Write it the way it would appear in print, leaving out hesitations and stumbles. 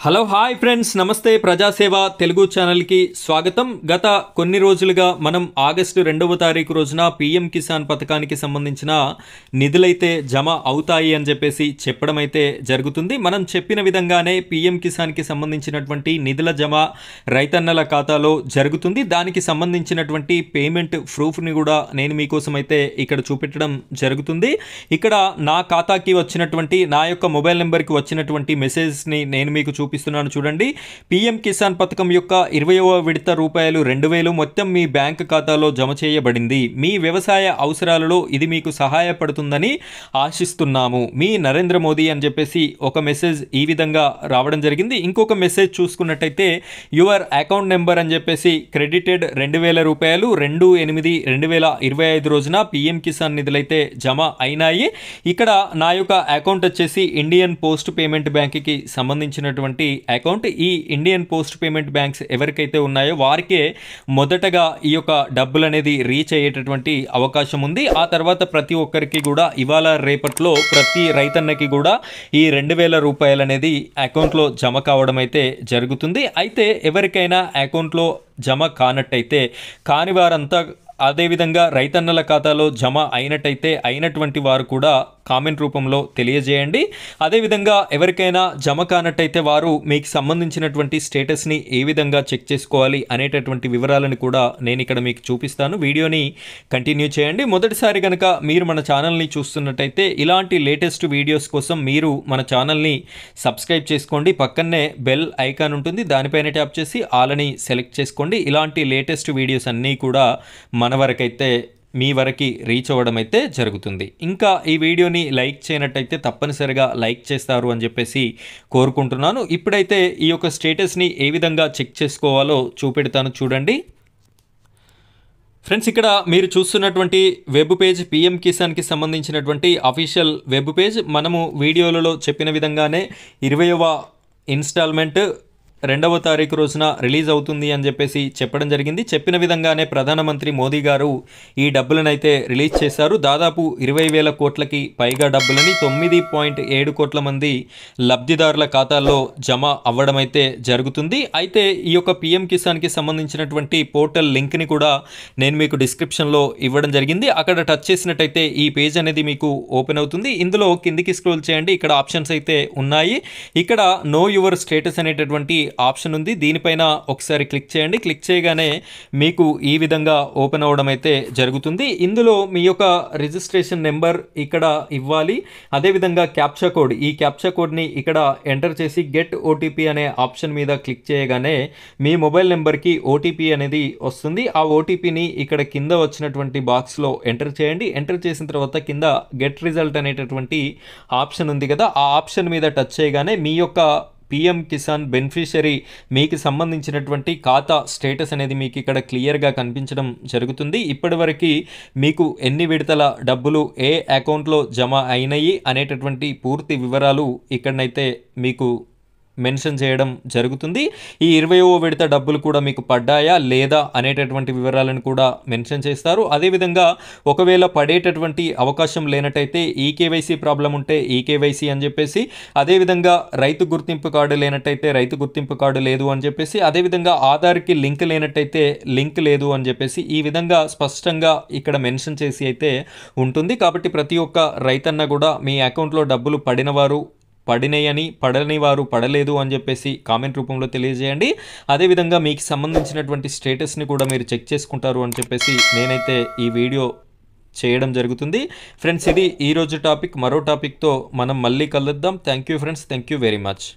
Hello hi friends, నమస్తే. ప్రజాసేవ తెలుగు ఛానల్కి స్వాగతం. గత కొన్ని రోజులుగా మనం ఆగస్టు 2వ తారీఖు రోజున పీఎం కిసాన్ పథకానికి సంబంధించిన నిధులైతే జమ అవుతాయి అని చెప్పేసి చెప్పడం అయితే జరుగుతుంది. మనం చెప్పిన విధంగానే పీఎం కిసాన్కి సంబంధించినటువంటి నిధుల జమ రైతన్నల ఖాతాలో జరుగుతుంది. దానికి సంబంధించినటువంటి పేమెంట్ ప్రూఫ్ని కూడా నేను మీకోసం అయితే ఇక్కడ చూపెట్టడం జరుగుతుంది. ఇక్కడ నా ఖాతాకి వచ్చినటువంటి నా యొక్క మొబైల్ నెంబర్కి వచ్చినటువంటి మెసేజ్ని నేను మీకు చూపిస్తున్నాను. చూడండి, పీఎం కిసాన్ పథకం యొక్క 20వ విడత రూపాయలు 2000 మొత్తం మీ బ్యాంక్ ఖాతాలో జమ చేయబడింది. మీ వ్యవసాయ అవసరాలలో ఇది మీకు సహాయపడుతుందని ఆశిస్తున్నాము. మీ నరేంద్ర మోదీ అని చెప్పేసి ఒక మెసేజ్ ఈ విధంగా రావడం జరిగింది. ఇంకొక మెసేజ్ చూసుకున్నట్టయితే యువర్ అకౌంట్ నెంబర్ అని చెప్పేసి క్రెడిటెడ్ 2000 రూపాయలు 2/8/2025 రోజున పీఎం కిసాన్ నిధులైతే జమ అయినాయి. ఇక్కడ నా యొక్క అకౌంట్ వచ్చేసి ఇండియన్ పోస్ట్ పేమెంట్ బ్యాంక్కి సంబంధించినటువంటి అకౌంట్. ఈ ఇండియన్ పోస్ట్ పేమెంట్ బ్యాంక్స్ ఎవరికైతే ఉన్నాయో వారికే మొదటగా ఈ యొక్క డబ్బులు అనేది రీచ్ అయ్యేటటువంటి అవకాశం ఉంది. ఆ తర్వాత ప్రతి ఒక్కరికి కూడా ఇవాళ రేపట్లో ప్రతి రైతన్నకి కూడా ఈ 2000 రూపాయలు అనేది అకౌంట్లో జమ కావడం అయితే జరుగుతుంది. అయితే ఎవరికైనా అకౌంట్లో జమ కానట్టయితే కాని వారంతా అదేవిధంగా రైతన్నల ఖాతాలో జమ అయినట్టయితే అయినటువంటి వారు కూడా కామెంట్ రూపంలో తెలియజేయండి. అదేవిధంగా ఎవరికైనా జమ కానట్టయితే వారు మీకు సంబంధించినటువంటి స్టేటస్ని ఏ విధంగా చెక్ చేసుకోవాలి అనేటటువంటి వివరాలను కూడా నేను ఇక్కడ మీకు చూపిస్తాను. వీడియోని కంటిన్యూ చేయండి. మొదటిసారి కనుక మీరు మన ఛానల్ని చూస్తున్నట్టయితే ఇలాంటి లేటెస్ట్ వీడియోస్ కోసం మీరు మన ఛానల్ని సబ్స్క్రైబ్ చేసుకోండి. పక్కనే బెల్ ఐకాన్ ఉంటుంది, దానిపైన ట్యాప్ చేసి ఆల్ అని సెలెక్ట్ చేసుకోండి. ఇలాంటి లేటెస్ట్ వీడియోస్ అన్నీ కూడా మన వరకైతే మీ వరకు రీచ్ అవ్వడం అయితే జరుగుతుంది. ఇంకా ఈ వీడియోని లైక్ చేయనట్టయితే తప్పనిసరిగా లైక్ చేస్తారు అని చెప్పేసి కోరుకుంటున్నాను. ఇప్పుడైతే ఈ యొక్క స్టేటస్ని ఏ విధంగా చెక్ చేసుకోవాలో చూపెడతాను. చూడండి ఫ్రెండ్స్, ఇక్కడ మీరు చూస్తున్నటువంటి వెబ్ పేజ్ పీఎం కిసాన్కి సంబంధించినటువంటి అఫీషియల్ వెబ్ పేజ్. మనము వీడియోలలో చెప్పిన విధంగానే 20వ ఇన్స్టాల్మెంట్ 2వ తారీఖు రోజున రిలీజ్ అవుతుంది అని చెప్పేసి చెప్పడం జరిగింది. చెప్పిన విధంగానే ప్రధానమంత్రి మోదీ గారు ఈ డబ్బులను అయితే రిలీజ్ చేశారు. దాదాపు 20,000 కోట్లకి పైగా డబ్బులని 9.7 కోట్ల మంది లబ్ధిదారుల ఖాతాల్లో జమ అవ్వడం అయితే జరుగుతుంది. అయితే ఈ యొక్క పీఎం కిసాన్కి సంబంధించినటువంటి పోర్టల్ లింక్ని కూడా నేను మీకు డిస్క్రిప్షన్లో ఇవ్వడం జరిగింది. అక్కడ టచ్ చేసినట్టయితే ఈ పేజ్ అనేది మీకు ఓపెన్ అవుతుంది. ఇందులో కిందికి స్క్రోల్ చేయండి. ఇక్కడ ఆప్షన్స్ అయితే ఉన్నాయి. ఇక్కడ నో యువర్ స్టేటస్ అనేటటువంటి ఆప్షన్ ఉంది. దీనిపైన ఒకసారి క్లిక్ చేయండి. క్లిక్ చేయగానే మీకు ఈ విధంగా ఓపెన్ అవ్వడం అయితే జరుగుతుంది. ఇందులో మీ యొక్క రిజిస్ట్రేషన్ నెంబర్ ఇక్కడ ఇవ్వాలి. అదేవిధంగా క్యాప్చా కోడ్, ఈ క్యాప్చా కోడ్ని ఇక్కడ ఎంటర్ చేసి గెట్ ఓటీపీ అనే ఆప్షన్ మీద క్లిక్ చేయగానే మీ మొబైల్ నెంబర్కి ఓటీపీ అనేది వస్తుంది. ఆ ఓటీపీని ఇక్కడ కింద వచ్చినటువంటి బాక్స్లో ఎంటర్ చేయండి. ఎంటర్ చేసిన తర్వాత కింద గెట్ రిజల్ట్ అనేటటువంటి ఆప్షన్ ఉంది కదా, ఆ ఆప్షన్ మీద టచ్ చేయగానే మీ యొక్క పీఎం కిసాన్ బెనిఫిషరీ మీకు సంబంధించినటువంటి ఖాతా స్టేటస్ అనేది మీకు ఇక్కడ క్లియర్గా కనిపించడం జరుగుతుంది. ఇప్పటివరకు మీకు ఎన్ని విడతల డబ్బులు ఏ అకౌంట్లో జమ అయినాయి అనేటటువంటి పూర్తి వివరాలు ఇక్కడనైతే మీకు మెన్షన్ చేయడం జరుగుతుంది. ఈ 20వ విడత డబ్బులు కూడా మీకు పడ్డాయా లేదా అనేటటువంటి వివరాలను కూడా మెన్షన్ చేస్తారు. అదేవిధంగా ఒకవేళ పడేటటువంటి అవకాశం లేనట్టయితే ఈకేవైసీ ప్రాబ్లం ఉంటే ఈకేవైసీ అని చెప్పేసి, అదేవిధంగా రైతు గుర్తింపు కార్డు లేనట్టయితే రైతు గుర్తింపు కార్డు లేదు అని చెప్పేసి, అదేవిధంగా ఆధార్కి లింక్ లేనట్టయితే లింక్ లేదు అని చెప్పేసి ఈ విధంగా స్పష్టంగా ఇక్కడ మెన్షన్ చేసి అయితే ఉంటుంది. కాబట్టి ప్రతి ఒక్క రైతన్న కూడా మీ అకౌంట్లో డబ్బులు పడినాయని, పడని వారు పడలేదు అని చెప్పేసి కామెంట్ రూపంలో తెలియజేయండి. అదేవిధంగా మీకు సంబంధించినటువంటి స్టేటస్ని కూడా మీరు చెక్ చేసుకుంటారు అని చెప్పేసి నేనైతే ఈ వీడియో చేయడం జరుగుతుంది. ఫ్రెండ్స్, ఇది ఈరోజు టాపిక్. మరో టాపిక్తో మనం మళ్ళీ కలుద్దాం. Thank you friends, thank you very much.